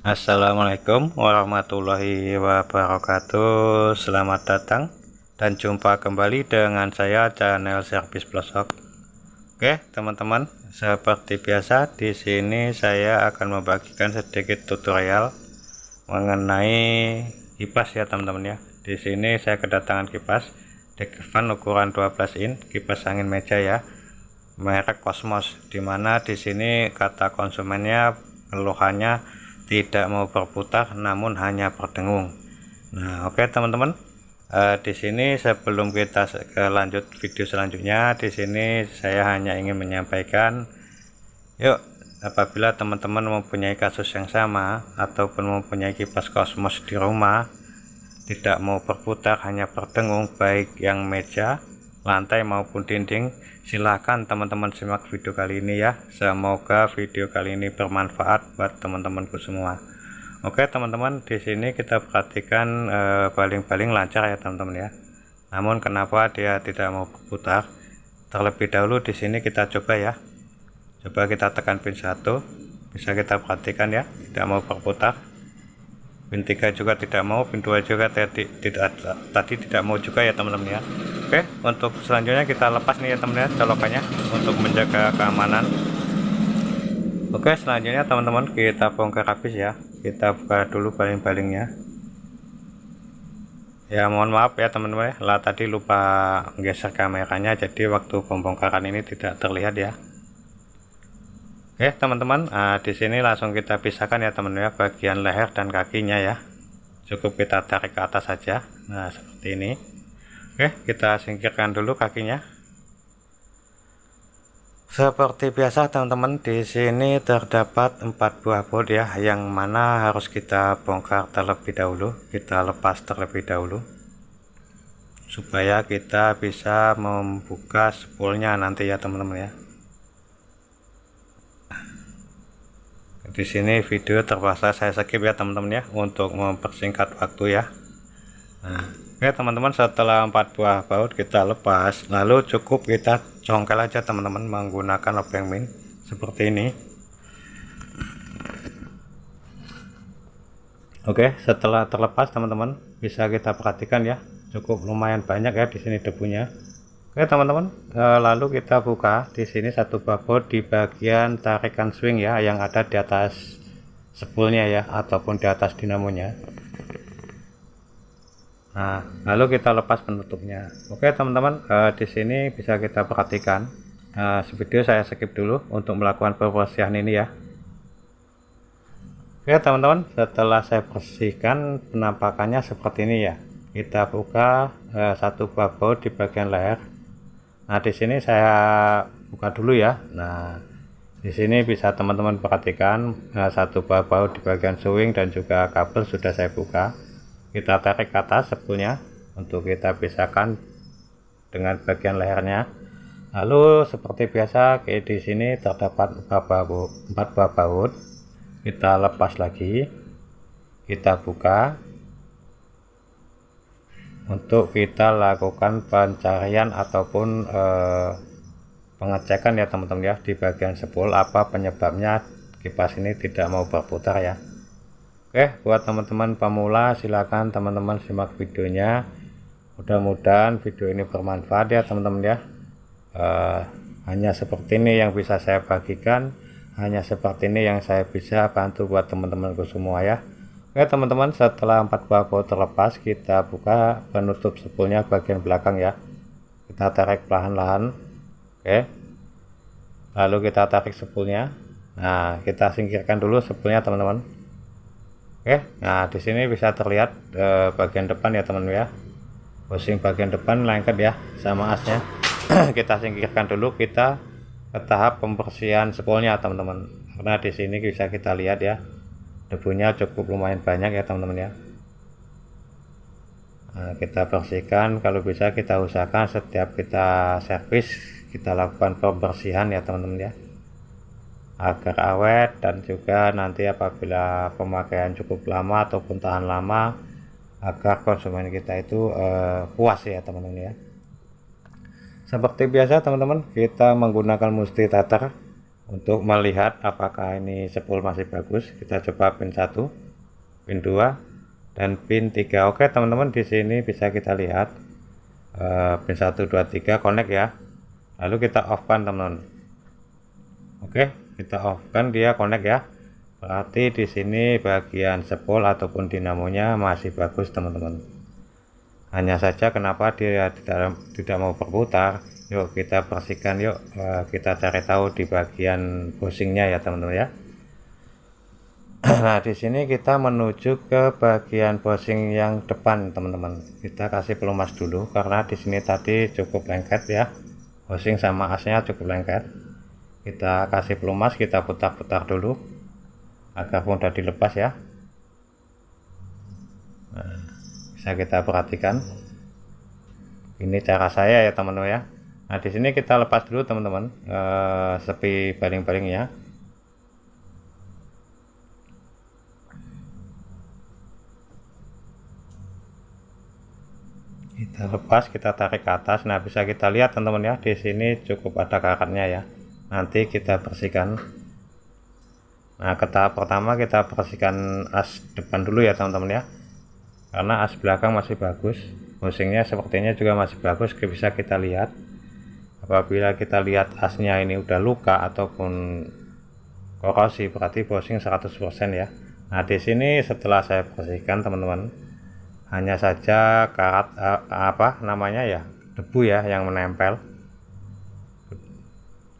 Assalamualaikum warahmatullahi wabarakatuh. Selamat datang dan jumpa kembali dengan saya channel Servis Pelosok. Oke, teman-teman, seperti biasa di sini saya akan membagikan sedikit tutorial mengenai kipas ya, teman-teman ya. Di sini saya kedatangan kipas Dekvan ukuran 12 in, kipas angin meja ya, merek Cosmos, dimana di sini kata konsumennya keluhannya tidak mau berputar namun hanya berdengung. Nah, oke teman-teman, di sini sebelum kita lanjut video selanjutnya, di sini saya hanya ingin menyampaikan, yuk, apabila teman-teman mempunyai kasus yang sama ataupun mempunyai kipas Cosmos di rumah tidak mau berputar hanya berdengung, baik yang meja, lantai maupun dinding, silahkan teman-teman simak video kali ini ya. Semoga video kali ini bermanfaat buat teman-temanku semua. Oke teman-teman, di sini kita perhatikan baling-baling lancar ya teman-teman ya. Namun kenapa dia tidak mau berputar? Terlebih dahulu di sini kita coba ya. Coba kita tekan pin 1, bisa kita perhatikan ya, tidak mau berputar. Pin 3 juga tidak mau, pin 2 juga tadi tidak mau juga ya teman-teman ya. Oke, untuk selanjutnya kita lepas nih ya teman-teman ya colokannya untuk menjaga keamanan. Oke, selanjutnya teman-teman kita bongkar habis ya. Kita buka dulu baling-balingnya ya. Mohon maaf ya teman-teman ya, lah tadi lupa geser kameranya, jadi waktu pembongkaran ini tidak terlihat ya. Oke teman-teman, di sini langsung kita pisahkan ya teman-teman ya, bagian leher dan kakinya ya. Cukup kita tarik ke atas saja. Nah, seperti ini. Oke, kita singkirkan dulu kakinya. Seperti biasa teman-teman, di sini terdapat 4 buah baut ya, yang mana harus kita bongkar terlebih dahulu, kita lepas terlebih dahulu supaya kita bisa membuka spoolnya nanti ya teman-teman ya. Di sini video terpaksa saya skip ya teman-teman ya, untuk mempersingkat waktu ya. Nah, oke teman-teman, setelah 4 buah baut kita lepas, lalu cukup kita congkel aja teman-teman menggunakan lubang min seperti ini. Oke, setelah terlepas teman-teman bisa kita perhatikan ya, cukup lumayan banyak ya di sini debunya. Oke teman-teman, lalu kita buka di sini satu buah baut di bagian tarikan swing ya, yang ada di atas spoolnya ya, ataupun di atas dinamonya. Nah, lalu kita lepas penutupnya. Oke teman-teman, di sini bisa kita perhatikan. Video saya skip dulu untuk melakukan pembersihan ini ya. Oke teman-teman, setelah saya bersihkan penampakannya seperti ini ya. Kita buka satu buah baut di bagian leher. Nah, di sini saya buka dulu ya. Nah, di sini bisa teman-teman perhatikan satu buah baut di bagian swing dan juga kabel sudah saya buka. Kita tarik ke atas spoolnya untuk kita pisahkan dengan bagian lehernya. Lalu seperti biasa, di sini terdapat 4 buah baut. Kita lepas lagi, kita buka untuk kita lakukan pencarian ataupun pengecekan ya teman-teman ya, di bagian spool apa penyebabnya kipas ini tidak mau berputar ya. Oke, buat teman-teman pemula silakan teman-teman simak videonya, mudah-mudahan video ini bermanfaat ya teman-teman ya. Hanya seperti ini yang bisa saya bagikan, hanya seperti ini yang saya bisa bantu buat teman-temanku semua ya. Oke teman-teman, setelah 4 buah baut terlepas, kita buka penutup spoolnya bagian belakang ya. Kita tarik perlahan-lahan. Oke, lalu kita tarik spoolnya. Nah, kita singkirkan dulu spoolnya teman-teman. Oke, nah di sini bisa terlihat bagian depan ya teman-teman ya. Bushing bagian depan lengket ya sama asnya. Kita singkirkan dulu, kita ke tahap pembersihan spoolnya teman-teman, karena di sini bisa kita lihat ya, debunya cukup lumayan banyak ya teman-teman ya. Nah, kita bersihkan, kalau bisa kita usahakan setiap kita servis kita lakukan pembersihan ya teman-teman ya, agar awet dan juga nanti apabila pemakaian cukup lama ataupun tahan lama, agar konsumen kita itu puas ya teman-teman ya. Seperti biasa teman-teman, kita menggunakan multi tether Untuk melihat apakah ini spool masih bagus, kita coba pin 1, pin 2, dan pin 3. Oke teman-teman, di sini bisa kita lihat pin 1 2 3 connect ya. Lalu kita off kan teman-teman. Oke, kita off kan, dia connect ya. Berarti di sini bagian spool ataupun dinamonya masih bagus teman-teman. Hanya saja kenapa dia tidak mau berputar. Yuk kita bersihkan, yuk kita cari tahu di bagian bushingnya ya teman-teman ya. Nah di sini kita menuju ke bagian bushing yang depan teman-teman. Kita kasih pelumas dulu karena di sini tadi cukup lengket ya, bushing sama asnya cukup lengket. Kita kasih pelumas, kita putar-putar dulu agar mudah dilepas ya. Nah, bisa kita perhatikan. Ini cara saya ya teman-teman ya. Nah di sini kita lepas dulu teman-teman sepi baling-balingnya. Kita lepas, kita tarik ke atas. Nah bisa kita lihat teman-teman ya, di sini cukup ada karatnya ya. Nanti kita bersihkan. Nah ke tahap pertama kita bersihkan as depan dulu ya teman-teman ya, karena as belakang masih bagus, bushingnya sepertinya juga masih bagus. Bisa kita lihat apabila kita lihat asnya ini udah luka ataupun korosi, berarti bushing 100% ya. Nah di sini setelah saya bersihkan teman-teman, hanya saja karat apa namanya ya, debu ya yang menempel,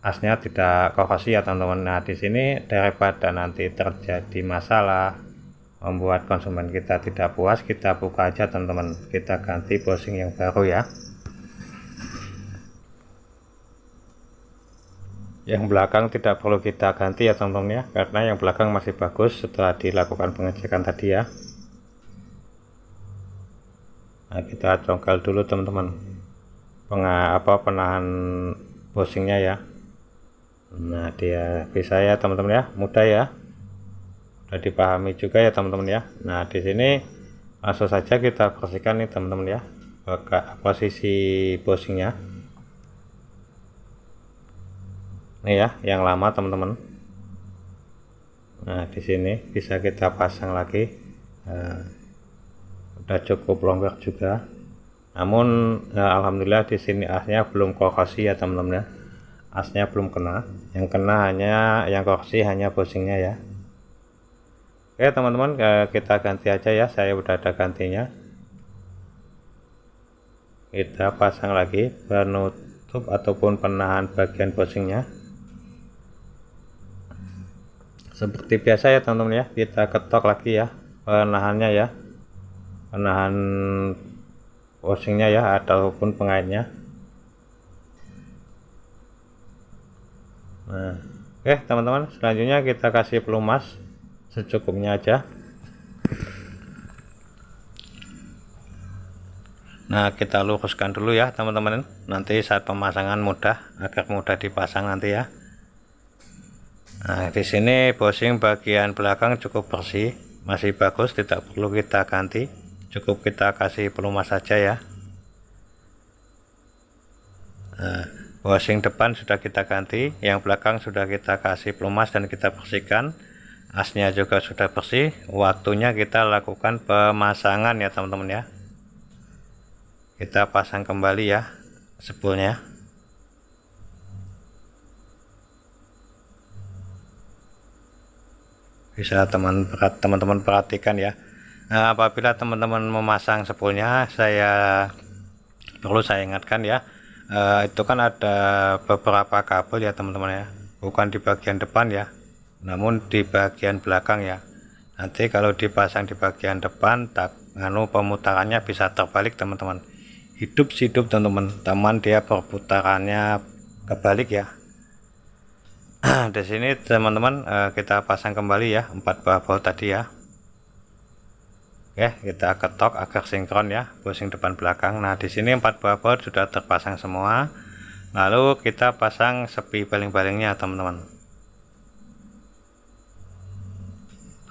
asnya tidak korosi ya teman-teman. Nah di sini daripada nanti terjadi masalah membuat konsumen kita tidak puas, kita buka aja teman-teman, kita ganti bushing yang baru ya. Yang belakang tidak perlu kita ganti ya teman-teman ya, karena yang belakang masih bagus setelah dilakukan pengecekan tadi ya. Nah kita congkel dulu teman-teman penahan bushingnya ya. Nah dia bisa ya teman-teman ya, mudah ya, udah dipahami juga ya teman-teman ya. Nah di sini langsung saja kita bersihkan nih teman-teman ya, posisi bushingnya nih ya, yang lama teman-teman. Nah di sini bisa kita pasang lagi. Nah, udah cukup longgar juga, namun ya, alhamdulillah di sini asnya belum korosi ya teman-teman ya, asnya belum kena, yang kena hanya yang korosi hanya bushingnya ya. Oke teman-teman, kita ganti aja ya, saya udah ada gantinya. Kita pasang lagi penutup ataupun penahan bagian bushingnya seperti biasa ya teman-teman ya. Kita ketok lagi ya penahannya ya, penahan bushingnya ya ataupun pengaitnya. Nah oke teman-teman, selanjutnya kita kasih pelumas secukupnya aja. Nah kita luruskan dulu ya teman-teman, nanti saat pemasangan agar mudah dipasang nanti ya. Nah di sini bushing bagian belakang cukup bersih, masih bagus, tidak perlu kita ganti, cukup kita kasih pelumas saja ya. Nah, bushing depan sudah kita ganti, yang belakang sudah kita kasih pelumas dan kita bersihkan, asnya juga sudah bersih. Waktunya kita lakukan pemasangan ya teman-teman ya. Kita pasang kembali ya spoolnya. Bisa teman-teman perhatikan ya. Nah, apabila teman-teman memasang spoolnya, perlu saya ingatkan ya, itu kan ada beberapa kabel ya teman-teman ya, bukan di bagian depan ya, namun di bagian belakang ya. Nanti kalau dipasang di bagian depan, pemutarannya bisa terbalik teman-teman. Hidup teman-teman, dia perputarannya kebalik ya. Di sini teman-teman kita pasang kembali ya 4 buah baut tadi ya. Oke, kita ketok agar sinkron ya bushing depan belakang. Nah di sini 4 buah baut sudah terpasang semua. Lalu kita pasang sepi baling-balingnya teman-teman.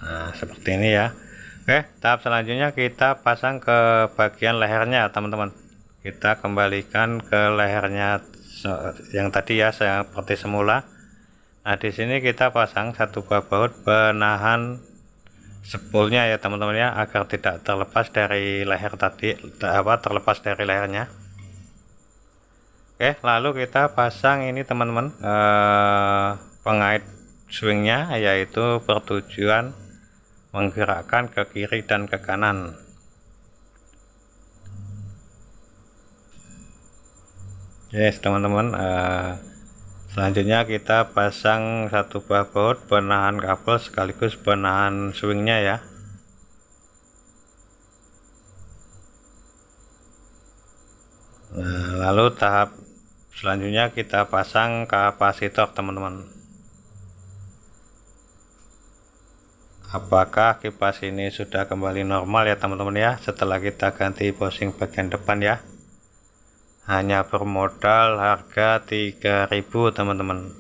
Nah seperti ini ya. Oke, tahap selanjutnya kita pasang ke bagian lehernya teman-teman. Kita kembalikan ke lehernya yang tadi ya, seperti semula. Nah, di sini kita pasang satu buah baut penahan spoolnya ya teman-teman ya, agar tidak terlepas dari leher tadi, terlepas dari lehernya. Oke, lalu kita pasang ini teman-teman, pengait swingnya, yaitu bertujuan menggerakkan ke kiri dan ke kanan. Yes teman-teman, selanjutnya kita pasang satu buah baut penahan kabel sekaligus penahan swingnya ya. Nah, lalu tahap selanjutnya kita pasang kapasitor teman-teman. Apakah kipas ini sudah kembali normal ya teman-teman ya, setelah kita ganti posing bagian depan ya. Hanya bermodal harga 3.000 teman-teman.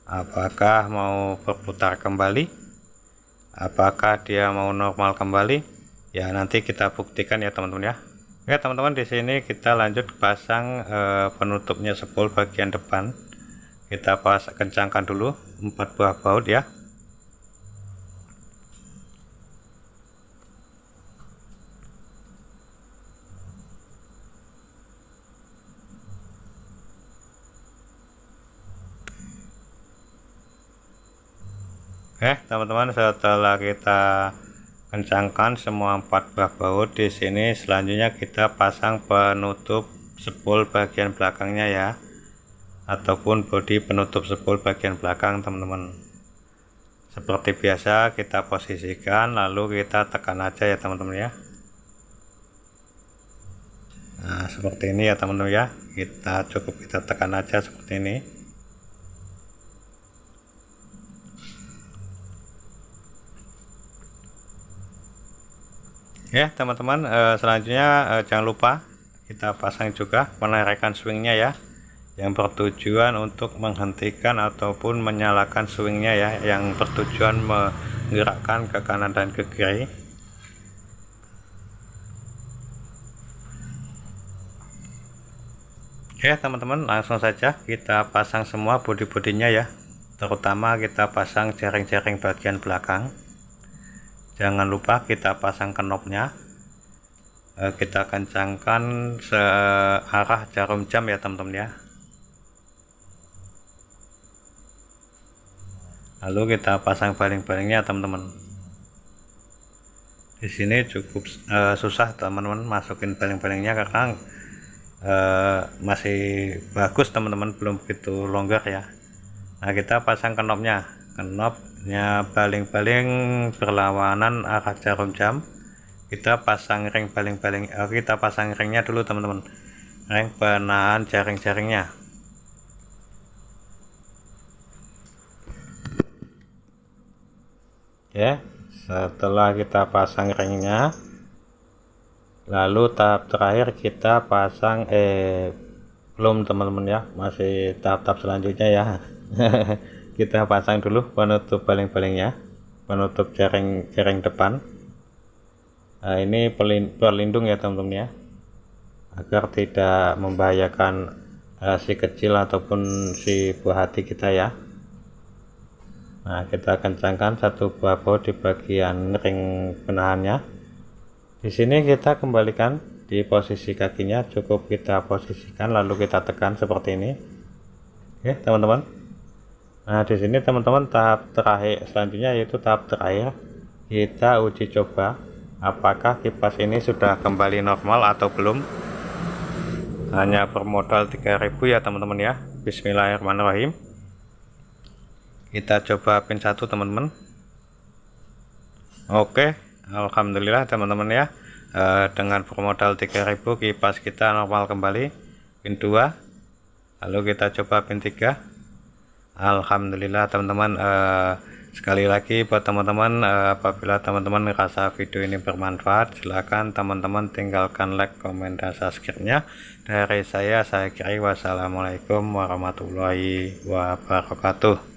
Apakah mau berputar kembali, apakah dia mau normal kembali, ya nanti kita buktikan ya teman-teman ya. Oke teman-teman, di sini kita lanjut pasang penutupnya spool bagian depan. Kita kencangkan dulu 4 buah baut ya. Oke teman-teman, setelah kita kencangkan semua 4 buah baut, di sini selanjutnya kita pasang penutup spool bagian belakangnya ya, ataupun bodi penutup spool bagian belakang teman-teman. Seperti biasa kita posisikan, lalu kita tekan aja ya teman-teman ya. Nah seperti ini ya teman-teman ya, kita tekan aja seperti ini. Ya teman-teman, selanjutnya jangan lupa kita pasang juga penarikan swingnya ya, yang bertujuan untuk menghentikan ataupun menyalakan swingnya ya, yang bertujuan menggerakkan ke kanan dan ke kiri. Oke teman-teman, langsung saja kita pasang semua bodi-bodinya ya, terutama kita pasang jaring-jaring bagian belakang. Jangan lupa kita pasang knopnya, kita kencangkan searah jarum jam ya teman-teman ya. Lalu kita pasang baling-balingnya teman-teman. Di sini cukup susah teman-teman masukin baling-balingnya karena masih bagus teman-teman, belum begitu longgar ya. Nah kita pasang knopnya baling-baling berlawanan arah jarum jam. Kita pasang ring baling-baling, kita pasang ringnya dulu teman-teman, ring penahan jaring-jaringnya. Ya, setelah kita pasang ringnya, lalu tahap terakhir kita pasang belum teman-teman ya, masih tahap-tahap selanjutnya ya. Kita pasang dulu penutup baling-balingnya, penutup jaring depan. Nah, ini pelindung ya teman-teman ya, agar tidak membahayakan si kecil ataupun si buah hati kita ya. Nah kita kencangkan satu buah baut di bagian ring penahannya. Di sini kita kembalikan di posisi kakinya, cukup kita posisikan lalu kita tekan seperti ini. Oke teman-teman. Nah di sini teman-teman, tahap terakhir selanjutnya yaitu tahap terakhir, kita uji coba apakah kipas ini sudah kembali normal atau belum. Hanya bermodal 3.000 ya teman-teman ya. Bismillahirrahmanirrahim. Kita coba pin 1 teman-teman. Oke, alhamdulillah teman-teman ya, dengan bermodal 3.000 kipas kita normal kembali. Pin 2, lalu kita coba pin 3. Alhamdulillah teman-teman. Sekali lagi buat teman-teman, apabila teman-teman merasa video ini bermanfaat, silahkan teman-teman tinggalkan like, komen, dan subscribe-nya. Dari saya Kiri. Wassalamualaikum warahmatullahi wabarakatuh.